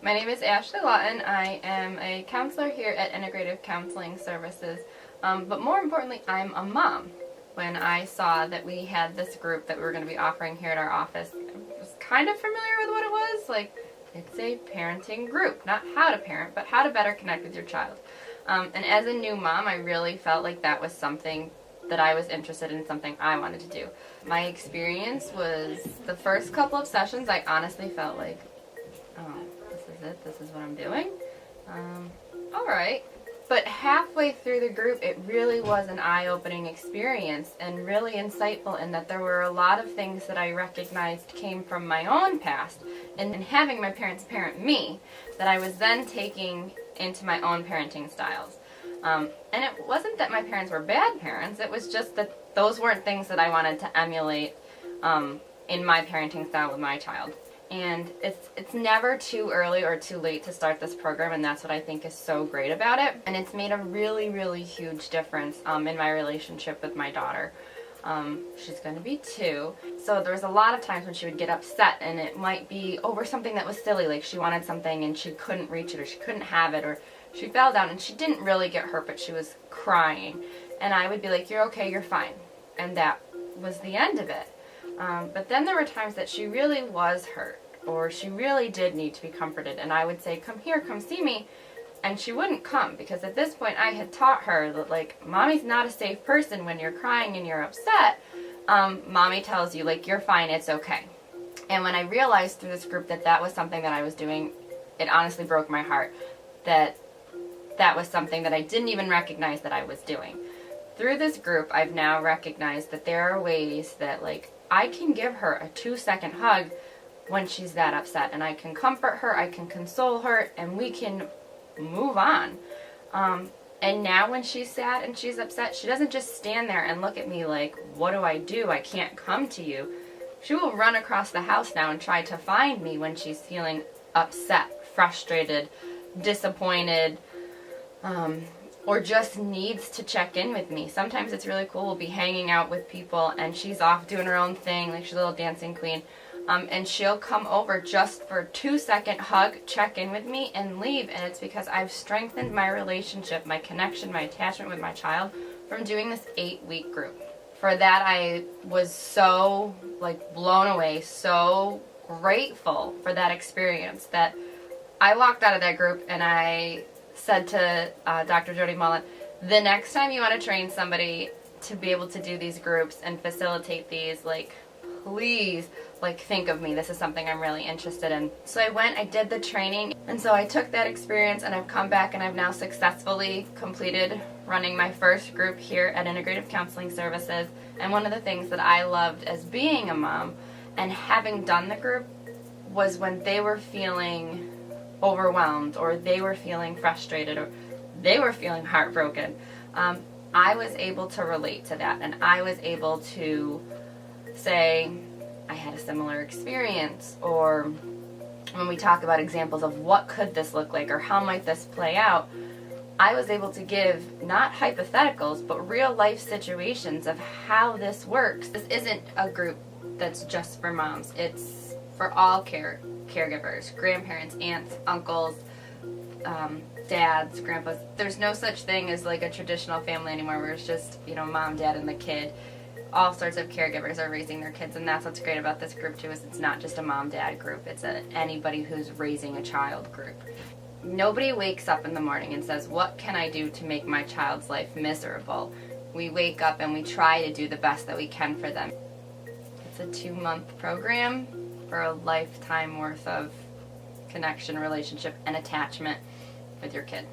My name is Ashley Lawton. I am a counselor here at Integrative Counseling Services, but more importantly, I'm a mom. When I saw that we had this group that we were going to be offering here at our office, I was kind of familiar with what it was. Like, it's a parenting group, not how to parent, but how to better connect with your child. And as a new mom, I really felt like that was something that I was interested in, something I wanted to do. My experience was the first couple of sessions, I honestly felt like, oh, this is it, this is what I'm doing. All right. But halfway through the group, it really was an eye-opening experience and really insightful in that there were a lot of things that I recognized came from my own past and having my parents parent me that I was then taking into my own parenting styles. And it wasn't that my parents were bad parents, it was just that those weren't things that I wanted to emulate in my parenting style with my child. And it's never too early or too late to start this program, and that's what I think is so great about it. And it's made a really, really huge difference in my relationship with my daughter. She's going to be 2, so there was a lot of times when she would get upset, and it might be over something that was silly, like she wanted something and she couldn't reach it, or she couldn't have it, or she fell down, and she didn't really get hurt, but she was crying. And I would be like, "You're okay, you're fine." And that was the end of it. But then there were times that she really was hurt, or she really did need to be comforted, and I would say, "Come here, come see me," and she wouldn't come, because at this point I had taught her that, like, mommy's not a safe person when you're crying and you're upset. Mommy tells you, like, you're fine, it's okay. And when I realized through this group that that was something that I was doing, it honestly broke my heart that that was something that I didn't even recognize that I was doing. Through this group, I've now recognized that there are ways that, like, I can give her a 2-second hug when she's that upset, and I can comfort her, I can console her, and we can move on. And now when she's sad and she's upset, she doesn't just stand there and look at me like, "What do? I can't come to you." She will run across the house now and try to find me when she's feeling upset, frustrated, disappointed, or just needs to check in with me. Sometimes it's really cool. We'll be hanging out with people and she's off doing her own thing, like she's a little dancing queen. And she'll come over just for a 2-second hug, check in with me, and leave. And it's because I've strengthened my relationship, my connection, my attachment with my child from doing this 8-week group. For that, I was so, like, blown away, so grateful for that experience that I walked out of that group and I said to Dr. Jody Mullen, the next time you want to train somebody to be able to do these groups and facilitate these, like, please, like, think of me. This is something I'm really interested in. So I went, I did the training, and so I took that experience and I've come back and I've now successfully completed running my first group here at Integrative Counseling Services. And one of the things that I loved as being a mom and having done the group was when they were feeling overwhelmed, or they were feeling frustrated, or they were feeling heartbroken, I was able to relate to that, and I was able to say, I had a similar experience, or when we talk about examples of what could this look like, or how might this play out, I was able to give not hypotheticals, but real life situations of how this works. This isn't a group that's just for moms. It's for all caregivers, grandparents, aunts, uncles, dads, grandpas. There's no such thing as, like, a traditional family anymore where it's just, you know, mom, dad, and the kid. All sorts of caregivers are raising their kids, and that's what's great about this group too, is it's not just a mom-dad group, it's anybody who's raising a child group. Nobody wakes up in the morning and says, what can I do to make my child's life miserable? We wake up and we try to do the best that we can for them. It's a 2-month program for a lifetime worth of connection, relationship, and attachment with your kid.